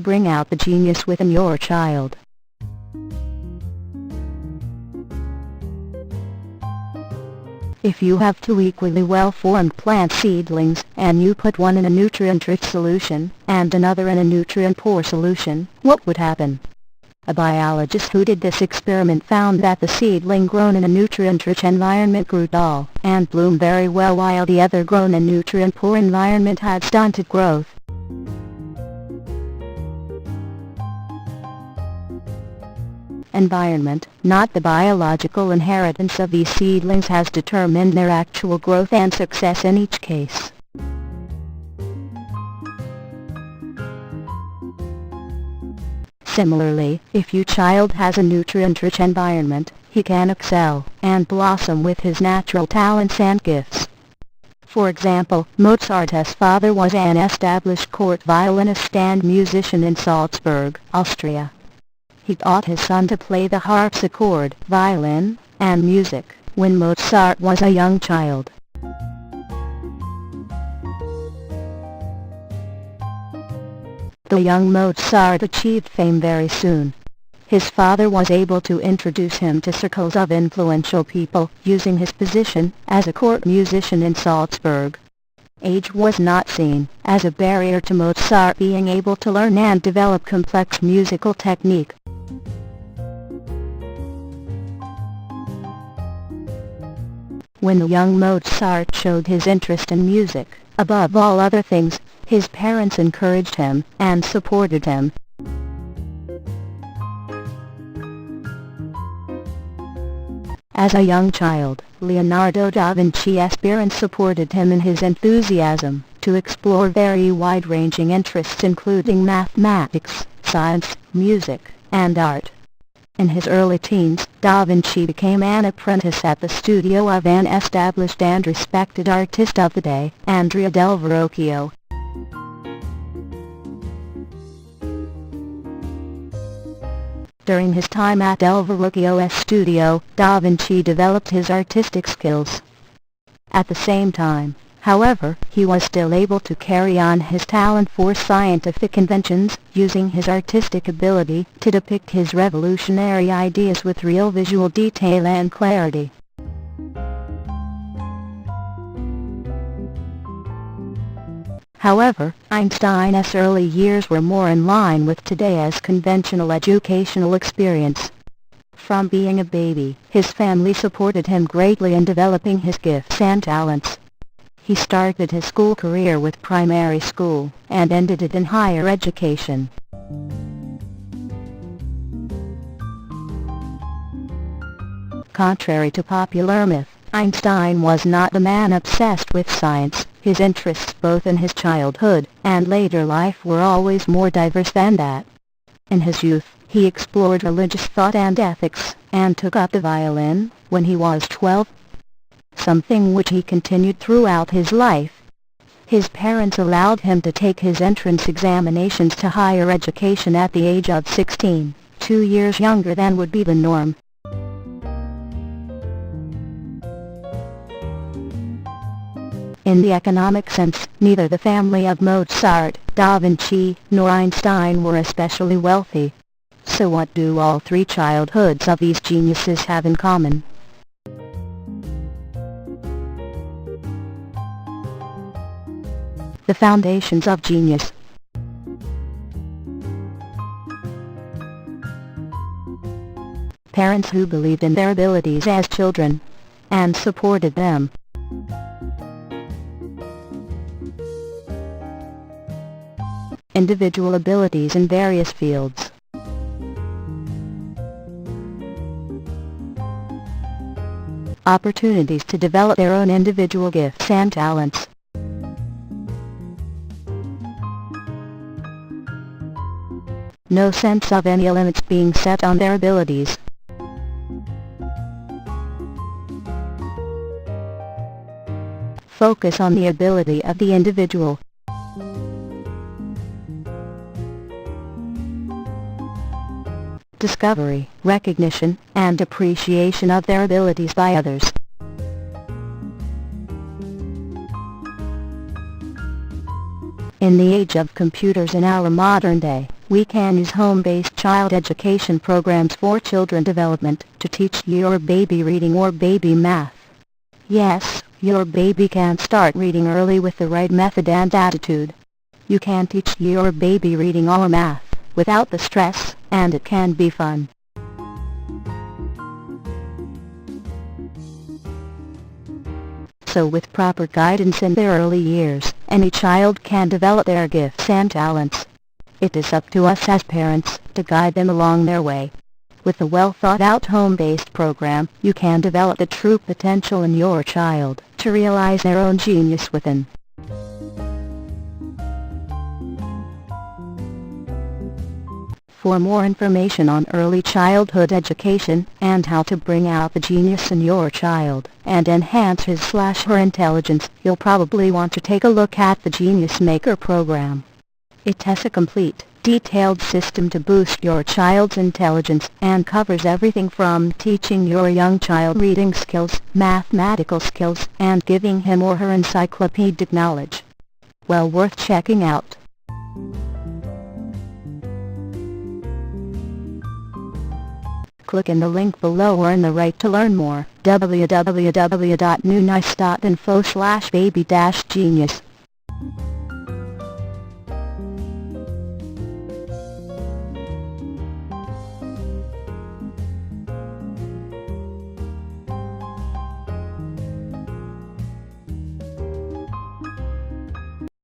Bring out the genius within your child. If you have two equally well-formed plant seedlings, and you put one in a nutrient-rich solution, and another in a nutrient-poor solution, what would happen? A biologist who did this experiment found that the seedling grown in a nutrient-rich environment grew tall and bloomed very well, while the other grown in nutrient-poor environment had stunted growth. Environment, not the biological inheritance of these seedlings, has determined their actual growth and success in each case. Similarly, if your child has a nutrient-rich environment, he can excel and blossom with his natural talents and gifts. For example, Mozart's father was an established court violinist and musician in Salzburg, Austria. He taught his son to play the harpsichord, violin, and music when Mozart was a young child. The young Mozart achieved fame very soon. His father was able to introduce him to circles of influential people, using his position as a court musician in Salzburg. Age was not seen as a barrier to Mozart being able to learn and develop complex musical technique. When the young Mozart showed his interest in music, above all other things, his parents encouraged him and supported him. As a young child, Leonardo da Vinci's parents supported him in his enthusiasm to explore very wide-ranging interests including mathematics, science, music, and art. In his early teens, Da Vinci became an apprentice at the studio of an established and respected artist of the day, Andrea del Verrocchio. During his time at Del Verrocchio's studio, Da Vinci developed his artistic skills. At the same time, however, he was still able to carry on his talent for scientific inventions, using his artistic ability to depict his revolutionary ideas with real visual detail and clarity. However, Einstein's early years were more in line with today's conventional educational experience. From being a baby, his family supported him greatly in developing his gifts and talents. He started his school career with primary school, and ended it in higher education. Contrary to popular myth, Einstein was not a man obsessed with science. His interests both in his childhood and later life were always more diverse than that. In his youth, he explored religious thought and ethics, and took up the violin when he was 12. Something which he continued throughout his life. His parents allowed him to take his entrance examinations to higher education at the age of 16, 2 years younger than would be the norm. In the economic sense, neither the family of Mozart, Da Vinci, nor Einstein were especially wealthy. So what do all three childhoods of these geniuses have in common? The foundations of genius. Parents who believed in their abilities as children, and supported them. Individual abilities in various fields. Opportunities to develop their own individual gifts and talents. No sense of any limits being set on their abilities. Focus on the ability of the individual. Discovery, recognition, and appreciation of their abilities by others. In the age of computers in our modern day, We can use home-based child education programs for children development to teach your baby reading or baby math. Yes, your baby can start reading early with the right method and attitude. You can teach your baby reading or math without the stress, and it can be fun. So with proper guidance in their early years, any child can develop their gifts and talents. It is up to us as parents to guide them along their way. With a well-thought-out home-based program, you can develop the true potential in your child to realize their own genius within. For more information on early childhood education and how to bring out the genius in your child and enhance his/her intelligence, you'll probably want to take a look at the Genius Maker program. It has a complete, detailed system to boost your child's intelligence and covers everything from teaching your young child reading skills, mathematical skills, and giving him or her encyclopedic knowledge. Well worth checking out. Click in the link below or in the right to learn more. www.newnice.info/baby-genius